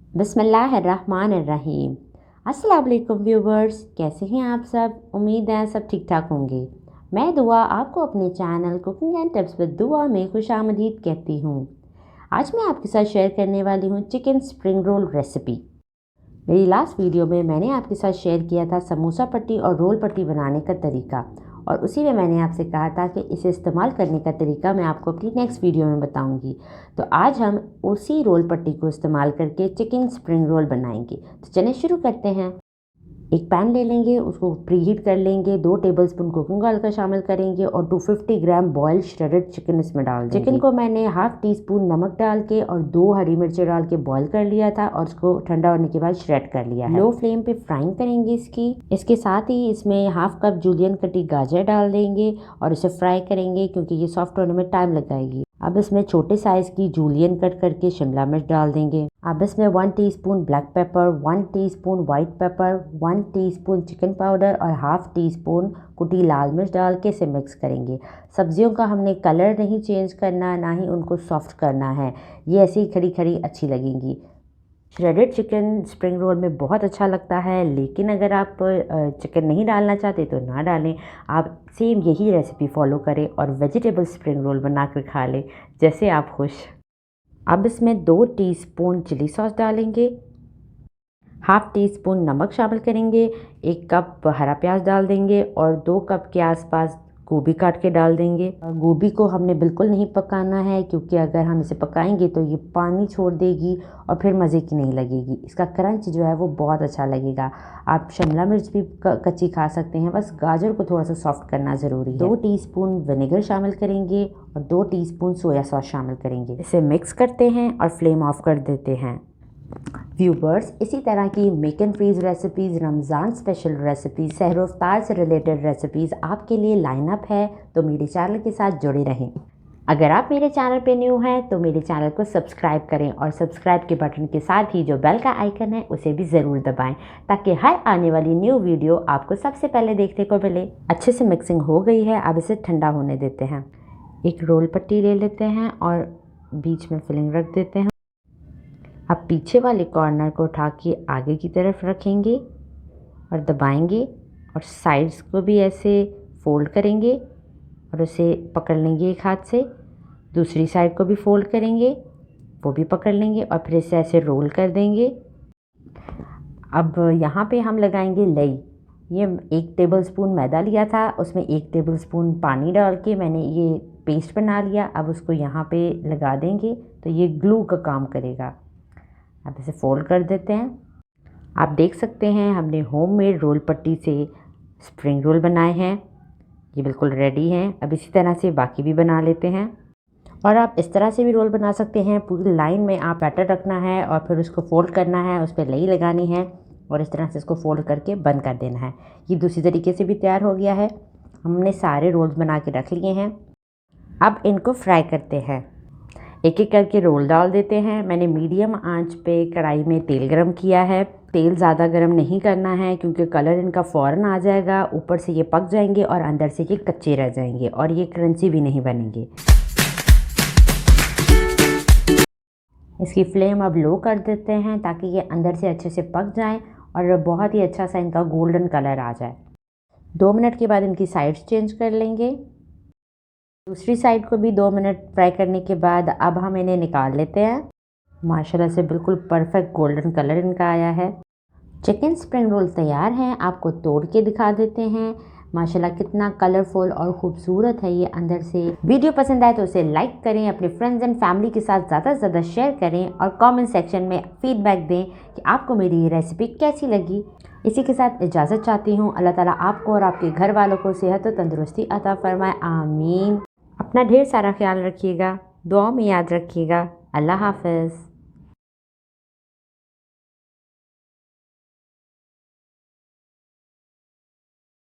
बिस्मिल्लाहिर्रहमानिर्रहीम। अस्सलाम वालेकुम व्यूवर्स, कैसे हैं आप सब? उम्मीद है सब ठीक ठाक होंगे। मैं दुआ आपको अपने channel cooking and tips with दुआ में खुशामदीद कहती हूँ। आज मैं आपके साथ शेयर करने वाली हूँ चिकन स्प्रिंग रोल रेसिपी। मेरी लास्ट वीडियो में मैंने आपके साथ शेयर किया था समोसा पट्टी और रोल पट्टी बनाने का तरीका, और उसी में मैंने आपसे कहा था कि इसे इस्तेमाल करने का तरीका मैं आपको अपनी नेक्स्ट वीडियो में बताऊंगी। तो आज हम उसी रोल पट्टी को इस्तेमाल करके चिकन स्प्रिंग रोल बनाएंगे। तो चलिए शुरू करते हैं। एक पैन ले लेंगे, उसको प्रीहीट कर लेंगे, 2 टेबलस्पून कुकिंग ऑयल का शामिल करेंगे और 250 ग्राम बॉइल्ड श्रेडेड चिकन इसमें डाल देंगे। चिकन को मैंने हाफ टी स्पून नमक डाल के और 2 हरी मिर्चें डाल के बॉईल कर लिया था और उसको ठंडा होने के बाद श्रेड कर लिया है। लो फ्लेम पे फ्राइंग करेंगे इसके साथ ही इसमें हाफ कप जूलियन कटी गाजर डाल देंगे और इसे फ्राई करेंगे क्योंकि ये सॉफ्ट होने में टाइम लगाएगी। अब इसमें छोटे साइज की जूलियन कट करके शिमला मिर्च डाल देंगे। अब इसमें 1 teaspoon black pepper, 1 teaspoon white paper, 1 teaspoon chicken powder और हाफ टी स्पून कुटी लाल मिर्च डाल के इसे मिक्स करेंगे। सब्जियों का हमने कलर नहीं चेंज करना, ना ही उनको सॉफ्ट करना है, ये ऐसी खड़ी खड़ी अच्छी लगेंगी। श्रेडेड चिकन स्प्रिंग रोल में बहुत अच्छा लगता है, लेकिन अगर आप चिकन नहीं डालना चाहते तो ना डालें। आप सेम यही रेसिपी फॉलो करें और वेजिटेबल स्प्रिंग रोल बना कर खा लें, जैसे आप खुश। अब इसमें 2 टीस्पून चिली सॉस डालेंगे, हाफ टी स्पून नमक शामिल करेंगे, 1 कप हरा प्याज डाल देंगे और 2 कप के आसपास गोभी काट के डाल देंगे। गोभी को हमने बिल्कुल नहीं पकाना है क्योंकि अगर हम इसे पकाएंगे तो ये पानी छोड़ देगी और फिर मज़े की नहीं लगेगी। इसका क्रंच जो है वो बहुत अच्छा लगेगा। आप शिमला मिर्च भी कच्ची खा सकते हैं, बस गाजर को थोड़ा सा सॉफ्ट करना ज़रूरी है। 2 टीस्पून विनेगर शामिल करेंगे और 2 टीस्पून सोया सॉस शामिल करेंगे। इसे मिक्स करते हैं और फ्लेम ऑफ कर देते हैं। व्यूवर्स, इसी तरह की make and freeze recipes, Ramzan special recipes, सहर इफ्तार से रिलेटेड रेसिपीज़ आपके लिए लाइनअप है, तो मेरे चैनल के साथ जुड़े रहें। अगर आप मेरे चैनल पे न्यू हैं तो मेरे चैनल को सब्सक्राइब करें और सब्सक्राइब के बटन के साथ ही जो बेल का आइकन है उसे भी ज़रूर दबाएं ताकि हर आने वाली न्यू वीडियो आपको सबसे पहले देखने को मिले। अच्छे से मिक्सिंग हो गई है, अब इसे ठंडा होने देते हैं। एक रोल पट्टी ले लेते हैं और बीच में फिलिंग रख देते हैं। अब पीछे वाले कॉर्नर को उठा के आगे की तरफ रखेंगे और दबाएंगे और साइड्स को भी ऐसे फोल्ड करेंगे और उसे पकड़ लेंगे एक हाथ से। दूसरी साइड को भी फोल्ड करेंगे, वो भी पकड़ लेंगे और फिर इसे ऐसे रोल कर देंगे। अब यहाँ पे हम लगाएंगे लई। ये 1 टेबलस्पून मैदा लिया था, उसमें 1 टेबलस्पून पानी डाल के मैंने ये पेस्ट बना लिया। अब उसको यहाँ पे लगा देंगे तो ये ग्लू का काम करेगा। अब इसे फोल्ड कर देते हैं। आप देख सकते हैं हमने होममेड रोल पट्टी से स्प्रिंग रोल बनाए हैं, ये बिल्कुल रेडी हैं। अब इसी तरह से बाकी भी बना लेते हैं और आप इस तरह से भी रोल बना सकते हैं। पूरी लाइन में आप बैटर रखना है और फिर उसको फोल्ड करना है, उस पर लई लगानी है और इस तरह से इसको फोल्ड करके बंद कर देना है। ये दूसरी तरीके से भी तैयार हो गया है। हमने सारे रोल्स बना के रख लिए हैं। अब इनको फ्राई करते हैं। एक एक करके रोल डाल देते हैं। मैंने मीडियम आंच पे कढ़ाई में तेल गरम किया है। तेल ज़्यादा गरम नहीं करना है क्योंकि कलर इनका फ़ौरन आ जाएगा, ऊपर से ये पक जाएंगे और अंदर से ये कच्चे रह जाएंगे और ये क्रंची भी नहीं बनेंगे। इसकी फ्लेम अब लो कर देते हैं ताकि ये अंदर से अच्छे से पक जाएं और बहुत ही अच्छा सा इनका गोल्डन कलर आ जाए। 2 मिनट के बाद इनकी साइड्स चेंज कर लेंगे। दूसरी साइड को भी 2 मिनट फ्राई करने के बाद अब हम इन्हें निकाल लेते हैं। माशाल्लाह से बिल्कुल परफेक्ट गोल्डन कलर इनका आया है। चिकन स्प्रिंग रोल तैयार हैं। आपको तोड़ के दिखा देते हैं। माशाल्लाह कितना कलरफुल और ख़ूबसूरत है ये अंदर से। वीडियो पसंद आए तो उसे लाइक करें, अपने फ्रेंड्स एंड फैमिली के साथ ज़्यादा से ज़्यादा शेयर करें और कमेंट सेक्शन में फीडबैक दें कि आपको मेरी ये रेसिपी कैसी लगी। इसी के साथ इजाज़त चाहती हूँ। अल्लाह ताला आपको और आपके घर वालों को सेहत और तंदुरुस्ती अता फरमाए, आमीन। अपना ढेर सारा ख्याल रखिएगा, दुआ में याद रखिएगा। अल्लाह हाफ़िज़।